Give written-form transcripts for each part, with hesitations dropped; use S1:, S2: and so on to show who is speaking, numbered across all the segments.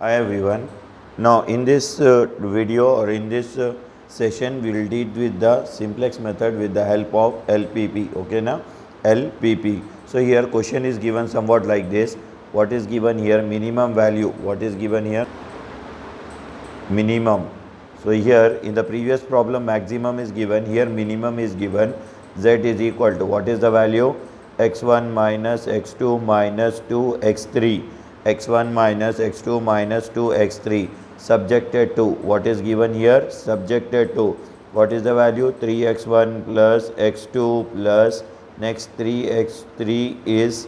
S1: Hi everyone. Now in this video or in this session we will deal with the simplex method with the help of LPP. Okay now LPP. So here question is given somewhat like this. What is given here? Minimum value. What is given here? Minimum. So here in the previous problem maximum is given, here minimum is given. Z is equal to what is the value? X1 minus X2 minus 2x3, X1 minus X2 minus 2x3 subjected to what is given here? Subjected to what is the value? 3x1 plus x2 plus next 3x3 is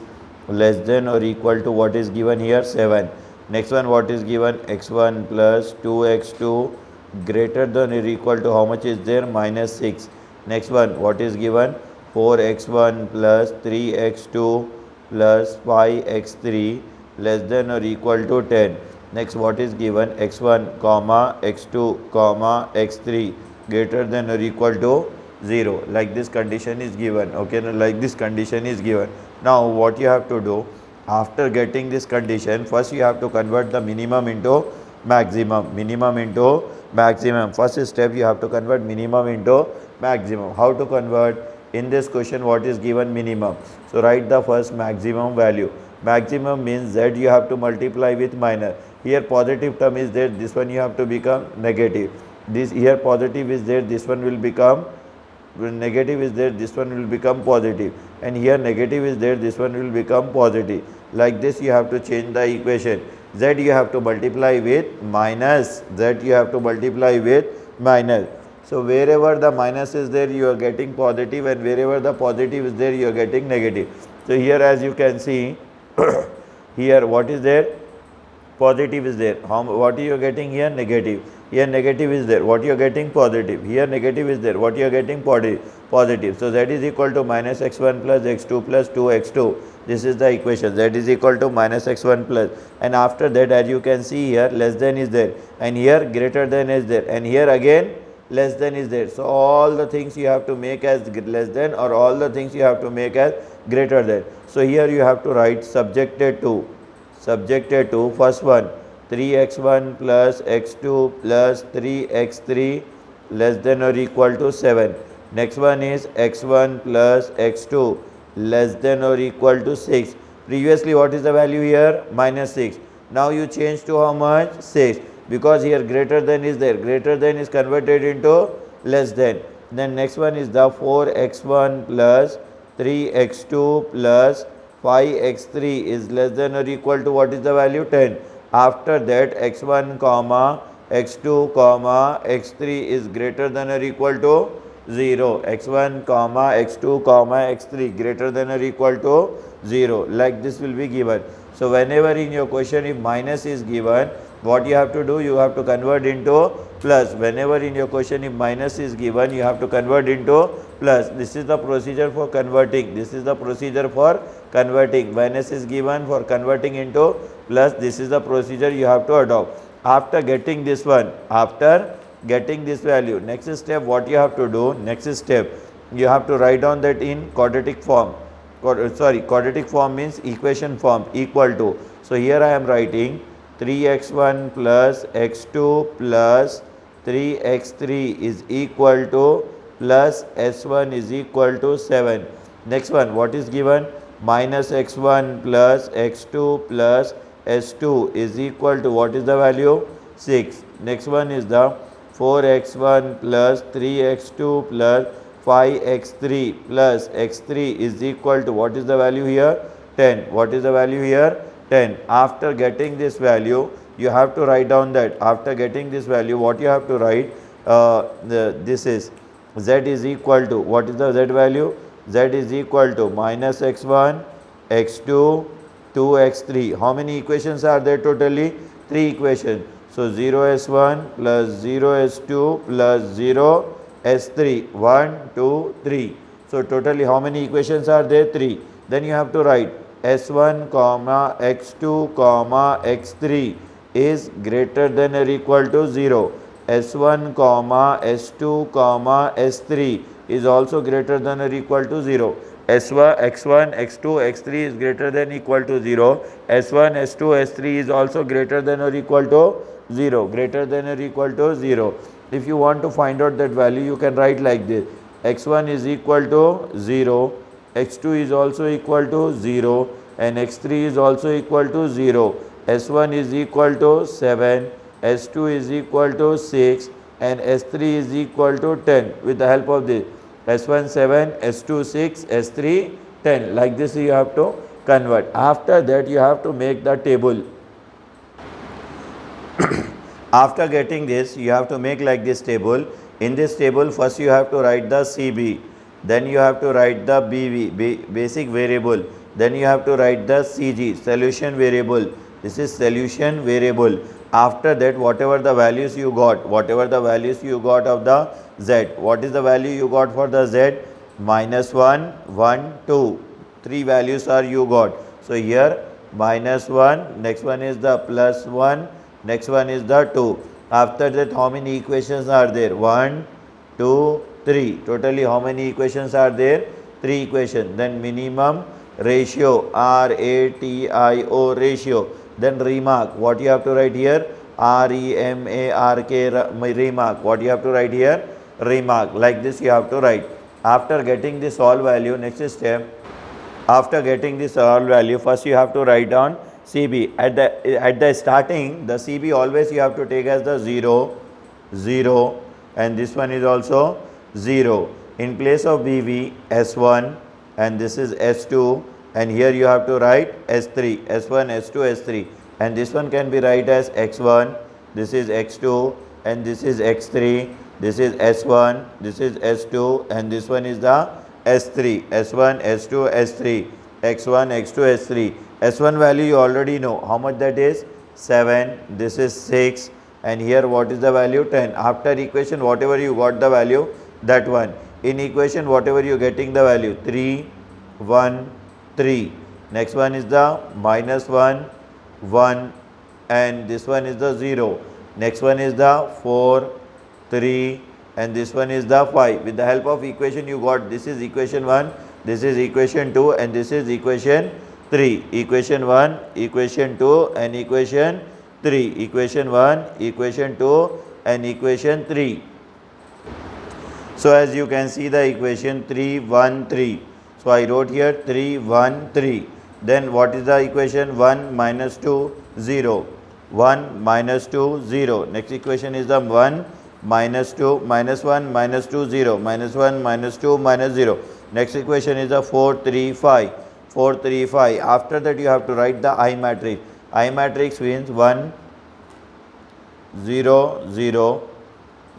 S1: less than or equal to what is given here? 7. Next one, what is given? X1 plus 2x2 greater than or equal to how much is there? Minus 6. Next one, what is given? 4x1 plus 3x2 plus 5x3 less than or equal to 10. Next, what is given? X1 comma x2 comma x3 greater than or equal to 0. Like this condition is given. Okay, like this condition is given. Now what you have to do? After getting this condition, first you have to convert the minimum into maximum. Minimum into maximum. First step you have to convert minimum into maximum. How to convert? In this question what is given? Minimum. So write the first maximum value. Maximum means z you have to multiply with minus. Here positive term is there, this one you have to become negative. This here positive is there, this one will become negative is there, this one will become positive, and here negative is there, this one will become positive. Like this you have to change the equation. Z you have to multiply with minus, Z you have to multiply with minus. So wherever the minus is there you are getting positive, and wherever the positive is there you are getting negative. So here as you can see here what is there? Positive is there. What you are getting here? Negative. Here negative is there. What you are getting? Positive. Here negative is there. What you are getting? Positive. So z is equal to minus x1 plus x2 plus 2x2. This is the equation. Z is equal to minus x1 plus, and after that as you can see here less than is there, and here greater than is there, and here again less than is there. So all the things you have to make as less than, or all the things you have to make as greater than. So here you have to write subjected to first one 3x1 plus x2 plus 3x3 less than or equal to 7. Next one is x1 plus x2 less than or equal to 6. Previously what is the value here? Minus 6. Now you change to how much? 6, because here greater than is there, greater than is converted into less than. Then next one is the 4x1 plus 3x2 plus 5x3 is less than or equal to what is the value? 10. After that x1 comma x2 comma x3 is greater than or equal to 0. x1 comma x2 comma x3 greater than or equal to 0. Like this will be given. So whenever in your question if minus is given, what you have to do? You have to convert into plus. Whenever in your question if minus is given, you have to convert into plus. This is the procedure for converting. This is the procedure for converting. Minus is given, for converting into plus. This is the procedure you have to adopt. After getting this one, after getting this value, next step what you have to do? Next step you have to write down that in quadratic form. Quadratic form means equation form, equal to. So here I am writing 3x1 plus x2 plus 3x3 is equal to plus s1 is equal to 7. Next one, what is given? Minus x1 plus x2 plus s2 is equal to what is the value? 6. Next one is the 4x1 plus 3x2 plus 5x3 plus x3 is equal to what is the value here? 10. What is the value here? 10. After getting this value, you have to write down that. After getting this value, what you have to write? This is z is equal to, what is the z value? Z is equal to minus x1, x2, 2x3. How many equations are there totally? 3 equations. So 0s1 plus 0s2 plus 0s3. 1, 2, 3. So totally how many equations are there? 3. Then you have to write s1 comma x2 comma x3 is greater than or equal to 0. s1 comma s2 comma s3 is also greater than or equal to 0. S1, x1, x2, x3 is greater than equal to 0. S1, S2, S3 is also greater than or equal to 0. Greater than or equal to 0. If you want to find out that value, you can write like this. X1 is equal to 0. X2 is also equal to 0. And x3 is also equal to 0. S1 is equal to 7. S2 is equal to 6. And S3 is equal to 10 with the help of this. S1 7, S2 6, S3 10. Like this you have to convert. After that you have to make the table. After getting this, you have to make like this table. In this table, first you have to write the CB. Then you have to write the BV, basic variable. Then you have to write the CG, solution variable. This is solution variable. After that, whatever the values you got of the Z. What is the value you got for the Z? -1, 1, 2. 3 values are you got. So here -1, next one is the +1, next one is the 2. After that, how many equations are there? 1, 2, 3. Totally how many equations are there? 3 equations. Then minimum ratio, RATIO ratio. Then remark, what you have to write here? REMARK, remark. What you have to write here? Remark. Like this you have to write. After getting this all value, next step, after getting this all value, first you have to write down CB. At the starting, the CB always you have to take as the 0, 0, and this one is also 0. In place of BV, S1, and this is S2, and here you have to write S3, S1, S2, S3, and this one can be write as X1, this is X2, and this is X3, this is S1, this is S2, and this one is the S3, S1, S2, S3, X1, X2, S3. S1 value you already know, how much that is? 7, this is 6, and here what is the value? 10. After equation, whatever you got the value, that one. In equation, whatever you getting the value, 3, 1, 3. Next one is the -1, 1, and this one is the 0. Next one is the 4, 3, and this one is the 5. With the help of equation you got, this is equation 1, this is equation 2, and this is equation 3. Equation 1, equation 2, and equation 3. Equation 1, equation 2, and equation 3. So as you can see the equation 3, 1, 3. So I wrote here 3, 1, 3. Then what is the equation? 1 minus 2, 0. 1 minus 2, 0. Next equation is the 1 minus 2, minus 1 minus 2, 0. Minus 1 minus 2 minus 0. Next equation is the 4, 3, 5. 4, 3, 5. After that you have to write the I matrix. I matrix means 1, 0, 0,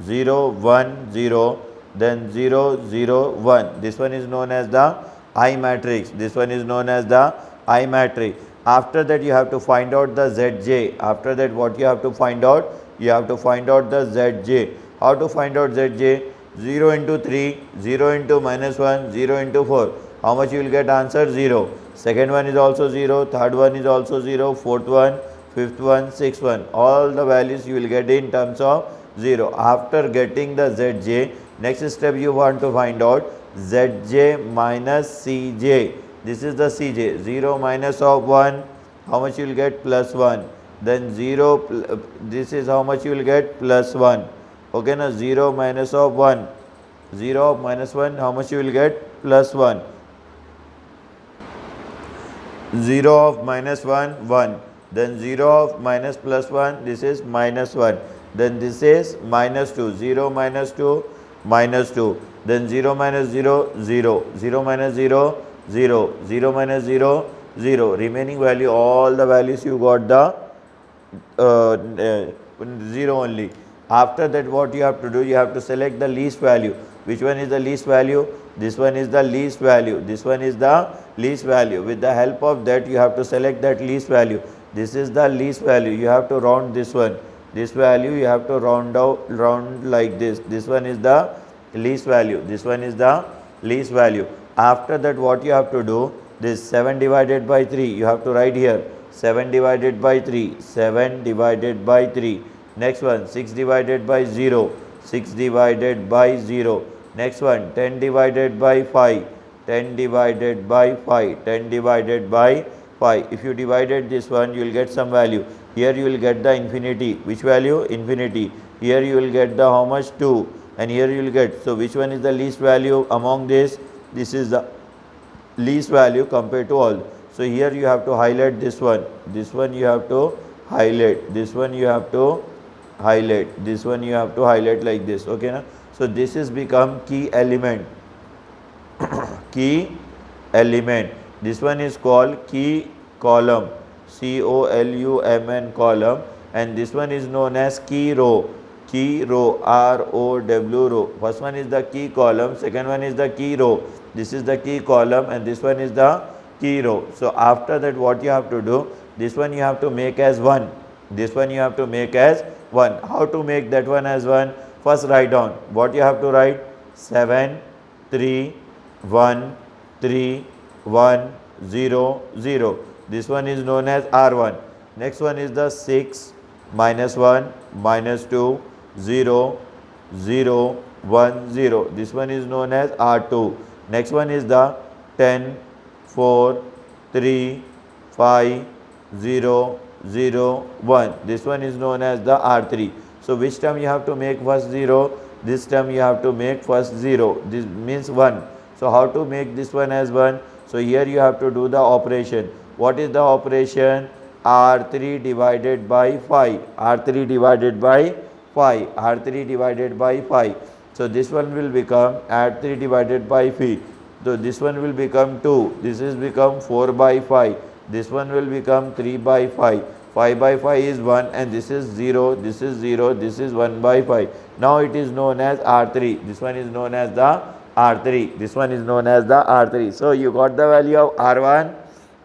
S1: 0, 1, 0, then 0, 0, 1. This one is known as the I matrix. This one is known as the I matrix. After that you have to find out the Zj. After that what you have to find out? You have to find out the Zj. How to find out Zj? 0 into 3, 0 into -1, 0 into 4. How much you will get? Answer 0. Second one is also 0, third one is also 0, fourth one, fifth one, sixth one. All the values you will get in terms of 0. After getting the Zj, next step you want to find out Zj minus Cj. This is the Cj. 0 minus of 1, how much you will get? +1. Then 0, this is how much you will get? +1. Okay, now 0 minus of 1. 0 of -1, how much you will get? +1. 0 of -1, 1. Then 0 of minus +1, this is -1. Then this is -2. 0 minus 2, -2. Then 0 minus 0, 0. 0 minus 0, 0. 0 minus 0, 0. Remaining value, all the values you got the 0 only. After that what you have to do? You have to select the least value. Which one is the least value? This one is the least value. This one is the least value. With the help of that you have to select that least value. This is the least value. You have to round this one. This value you have to round like this. This one is the least value. This one is the least value. After that what you have to do? This 7 divided by 3. You have to write here. 7 divided by 3. 7 divided by 3. Next one 6 divided by 0. 6 divided by 0. Next one 10 divided by 5. 10 divided by 5, 10 divided by 5. If you divided this one, you will get some value. Here you will get the infinity. Which value? Infinity. Here you will get the how much? 2. And here you will get. So which one is the least value among this? This is the least value compared to all. So here you have to highlight this one. This one you have to highlight. This one you have to highlight. This one you have to highlight like this. Okay, na? So this is become key element. Key element. This one is called key column. COLUMN column. And this one is known as key row. Key row. ROW row. First one is the key column. Second one is the key row. This is the key column and this one is the key row. So after that what you have to do? This one you have to make as 1. This one you have to make as 1. How to make that one as 1? First write down. What you have to write? 7, 3, 1, 3, 1, 0, 0. This one is known as R1. Next one is the 6, minus 1, minus 2, 0, 0, 1, 0. This one is known as R2. Next one is the 10, 4, 3, 5, 0, 0, 1. This one is known as the R3. So which term you have to make first 0? This term you have to make first 0. This means 1. So how to make this one as 1? So here you have to do the operation. What is the operation? R3 divided by 5. R3 divided by 5. R3 divided by 5. So this one will become R3 divided by 5. So this one will become 2. This is become 4 by 5. This one will become 3 by 5. 5 by 5 is 1 and this is 0. This is 0. This is 1 by 5. Now it is known as R3. This one is known as the R3. This one is known as the R3. So you got the value of R1,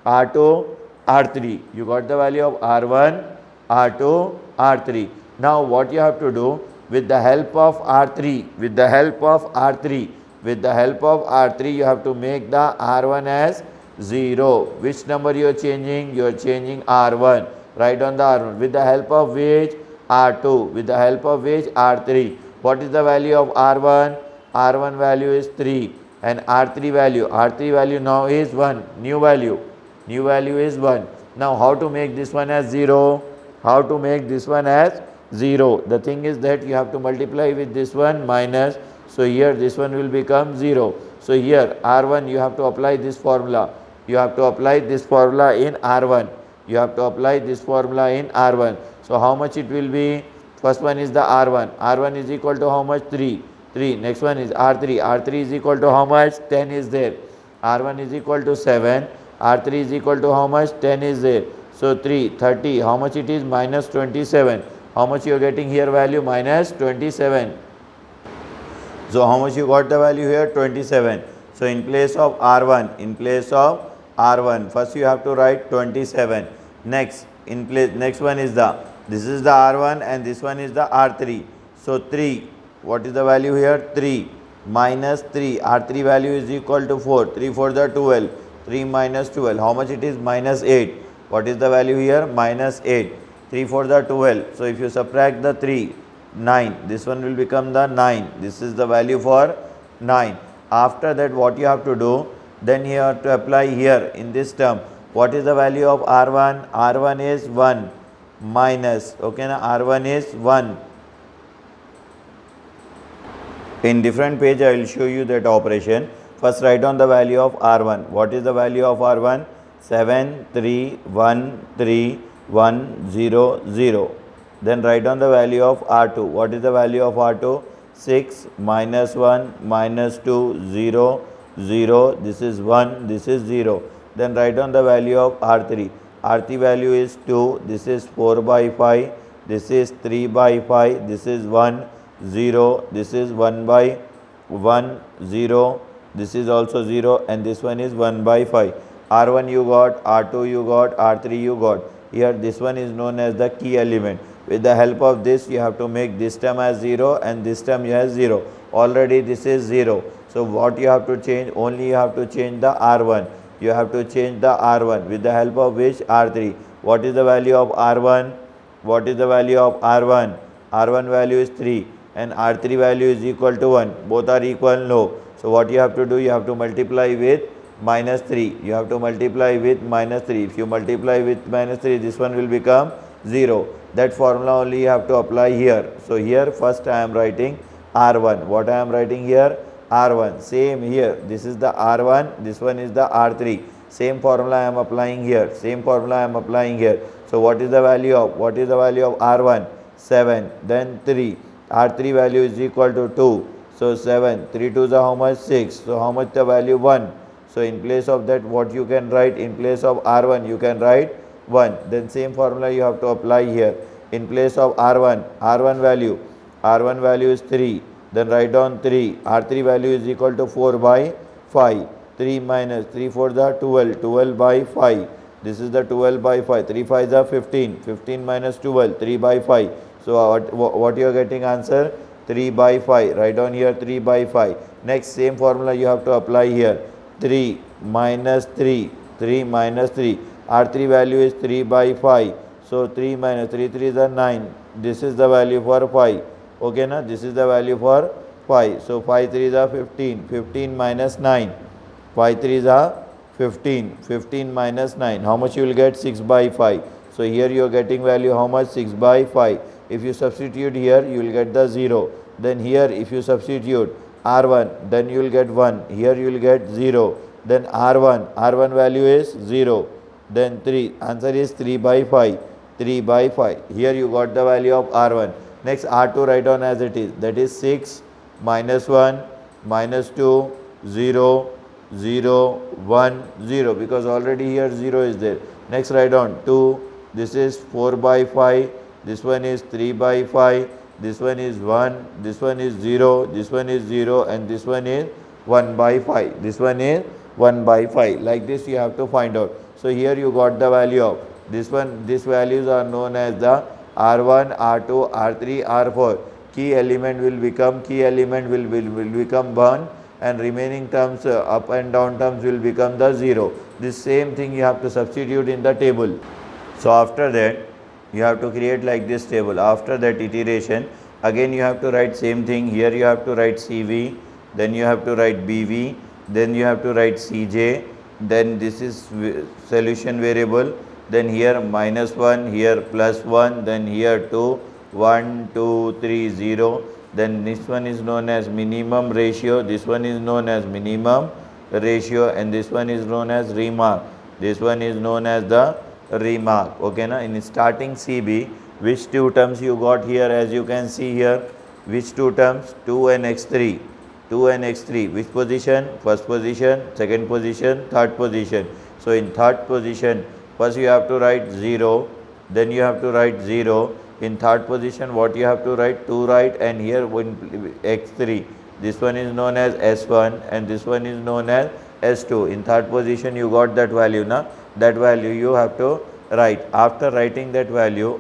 S1: R2, R3. You got the value of R1, R2, R3. Now what you have to do? With the help of R3, with the help of R3, with the help of R3, you have to make the R1 as 0. Which number you are changing? You are changing R1. Write on the R1. With the help of which? R2. With the help of which? R3. What is the value of R1? R1 value is 3. And R3 value? R3 value now is 1. New value. New value is 1. Now how to make this one as 0? How to make this one as 0? The thing is that you have to multiply with this one minus. So here this one will become 0. So here R1 you have to apply this formula. You have to apply this formula in R1. You have to apply this formula in R1. So how much it will be? First one is the R1. R1 is equal to how much? 3. 3. Next one is R3. R3 is equal to how much? 10 is there. R1 is equal to 7. R3 is equal to how much? 10 is there. So 3, 30. How much it is? Minus 27. How much you are getting here value? Minus 27. So how much you got the value here? 27. So in place of R1, in place of R1, first you have to write 27. Next, in place, next one is this is the R1 and this one is the R3. So 3, what is the value here? 3 minus 3. R3 value is equal to 4. 3 for the 12. 3 minus 12. How much it is? Minus 8. What is the value here? Minus 8. 3 for the 12. So if you subtract the 3, 9. This one will become the 9. This is the value for 9. After that what you have to do? Then you have to apply here in this term. What is the value of R1? R1 is 1 minus. Okay, now R1 is 1. In different page I will show you that operation. First write down the value of R1. What is the value of R1? 7, 3, 1, 3, 1, 0, 0. Then write down the value of R2. What is the value of R2? 6, minus 1, minus 2, 0, 0. This is 1, this is 0. Then write down the value of R3. R3 value is 2. This is 4 by 5. This is 3 by 5. This is 1, 0. This is 1 by 1, 0. This is also 0 and this one is 1 by 5. R1 you got, R2 you got, R3 you got. Here this one is known as the key element. With the help of this you have to make this term as 0 and this term as 0. Already this is 0. So what you have to change? Only you have to change the R1. You have to change the R1 with the help of which? R3. What is the value of R1? What is the value of R1? R1 value is 3 and R3 value is equal to 1. Both are equal? No. So what you have to do, you have to multiply with minus 3. You have to multiply with minus 3. If you multiply with minus 3, this one will become 0. That formula only you have to apply here. So here first I am writing R1. What I am writing here? R1. Same here. This is the R1. This one is the R3. Same formula I am applying here. Same formula I am applying here. So what is the value of R1? 7. Then 3. R3 value is equal to 2. So 7. 3 2s are how much? 6. So how much the value? 1. So in place of that, what you can write? In place of R1 you can write 1. Then same formula you have to apply here. In place of R1 value is 3. Then write down 3. R3 value is equal to 4 by 5. 3 minus 3 4 the 12. 12 by 5. This is the 12 by 5. 3 5 is 15. 15 minus 12. 3 by 5. So what you are getting answer? 3 by 5. Write down here 3 by 5. Next same formula you have to apply here. 3 minus 3. 3 minus 3. R3 value is 3 by 5. So 3 minus 3 3 is 9. This is the value for 5. Okay na? This is the value for 5. So 5 3 is 15. 15 minus 9. 5 3 is 15. 15 minus 9. How much you will get? 6 by 5. So here you are getting value how much? 6 by 5. If you substitute here, you will get the 0. Then here if you substitute R1, then you will get 1. Here you will get 0. Then R1 value is 0. Then 3. Answer is 3 by 5. 3 by 5. Here you got the value of R1. Next R2 write down as it is. That is 6 minus 1 minus 2 0 0 1 0, because already here 0 is there. Next write down 2. This is 4 by 5. This one is 3 by 5. This one is 1. This one is 0. This one is 0. And this one is 1 by 5. This one is 1 by 5. Like this you have to find out. So here you got the value of this one. These values are known as the R1, R2, R3, R4. Key element will become 1, and remaining terms up and down terms will become the 0. This same thing you have to substitute in the table. So after that you have to create like this table. After that iteration, again you have to write same thing. Here you have to write CV, then you have to write BV, then you have to write CJ, then this is solution variable, then here minus 1, here plus 1, then here 2, 1 2 3 0. Then this one is known as minimum ratio, this one is known as minimum ratio, and this one is known as remark. This one is known as the remark. Okay na? In starting CB, which two terms you got here? As you can see here, which two terms? 2 and x3. 2 and x3. Which position? First position, second position, third position. So in third position, first you have to write 0, then you have to write 0. In third position, what you have to write? 2 right, and here x3. This one is known as S1 and this one is known as S2. In third position you got that value na? That value you have to write. After writing that value,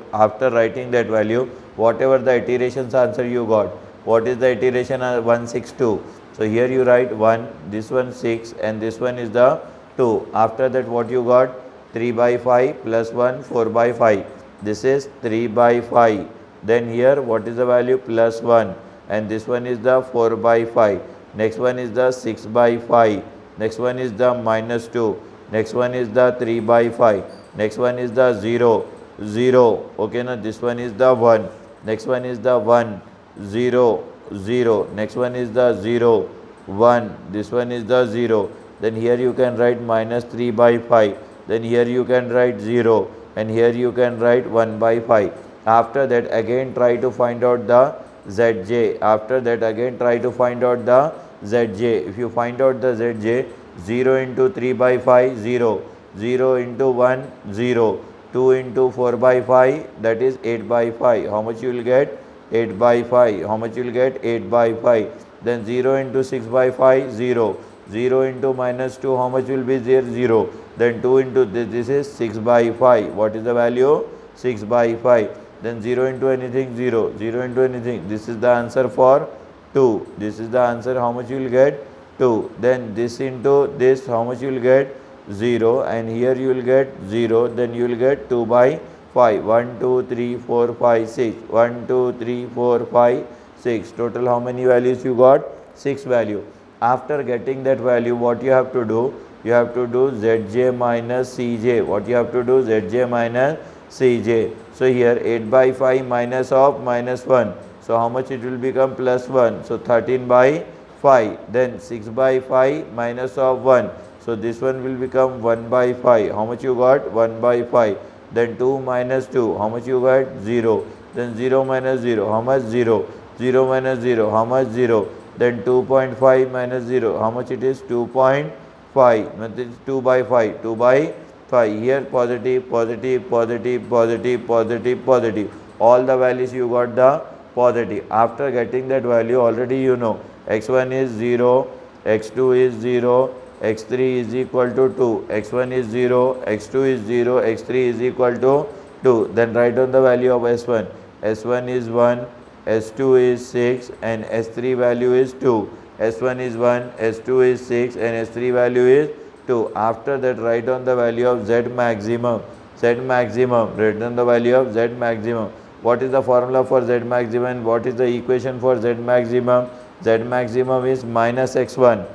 S1: whatever the iterations answer you got, what is the iteration? 162. So here you write 1, this one 6, and this one is the 2. After that what you got? 3 by 5 plus 1, 4 by 5. This is 3 by 5. Then here what is the value? Plus 1, and this one is the 4 by 5. Next one is the 6 by 5. Next one is the minus 2. Next one is the 3 by 5. Next one is the 0 0. Okay now this one is the 1. Next one is the 1 0 0. Next one is the 0 1. This one is the 0. Then here you can write minus 3 by 5. Then here you can write 0, and here you can write 1 by 5. After that again try to find out the Zj. After that again try to find out the Zj. If you find out the Zj, 0 into 3 by 5, 0. 0 into 1, 0. 2 into 4 by 5, that is 8 by 5. How much you will get? 8 by 5. How much you will get? 8 by 5. Then 0 into 6 by 5, 0. 0 into minus 2, how much will be there? 0. Then 2 into this is 6 by 5. What is the value? 6 by 5. Then 0 into anything? 0. 0 into anything. This is the answer for 2. This is the answer. How much you will get? 2. Then this into this, how much you will get? 0. And here you will get 0. Then you will get 2 by 5. 1 2 3 4 5 6. 1 2 3 4 5 6. Total how many values you got? 6 value. After getting that value, what you have to do? You have to do Zj minus Cj. What you have to do? Zj minus Cj. So here 8 by 5 minus of minus 1. So how much it will become? Plus 1. So 13 by 5. Then 6 by 5 minus of 1. So this one will become 1 by 5. How much you got? 1 by 5. Then 2 minus 2. How much you got? 0. Then 0 minus 0. How much? 0. 0 minus 0. How much? 0. Then 2.5 minus 0. How much it is? 2.5. That is 2 by 5. 2 by 5. Here positive, positive, positive, positive, positive, positive. All the values you got the positive. After getting that value, already you know x1 is 0, x2 is 0, x3 is equal to 2, x1 is 0, x2 is 0, x3 is equal to 2. Then write down the value of s1. s1 is 1, s2 is 6 and s3 value is 2. s1 is 1, s2 is 6 and s3 value is 2. After that, write down the value of z maximum. Z maximum, write down the value of z maximum. What is the formula for z maximum? What is the equation for z maximum? Z maximum is minus x1,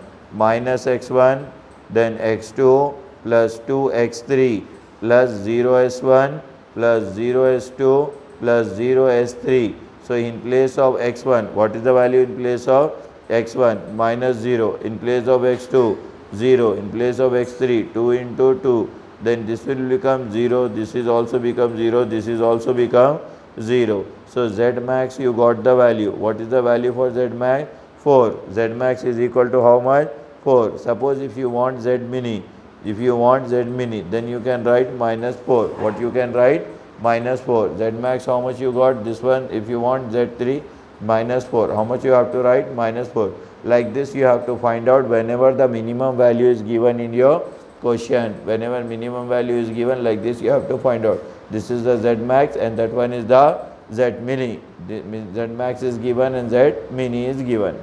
S1: then x2 plus 2x3 plus 0s1 plus 0s2 plus 0s3. So in place of x1, what is the value in place of x1? Minus 0. In place of x2, 0. In place of x3, 2 into 2. Then this will become 0. This is also become 0. This is also become 0. So z max you got the value. What is the value for z max? 4. Z max is equal to how much? 4. Suppose if you want z mini, then you can write minus 4. What you can write? Minus 4. Z max how much you got? This one. If you want z3, minus 4. How much you have to write? Minus 4. Like this you have to find out whenever the minimum value is given in your question. Whenever minimum value is given, like this you have to find out. This is the z max and that one is the z mini. Z max is given and z mini is given.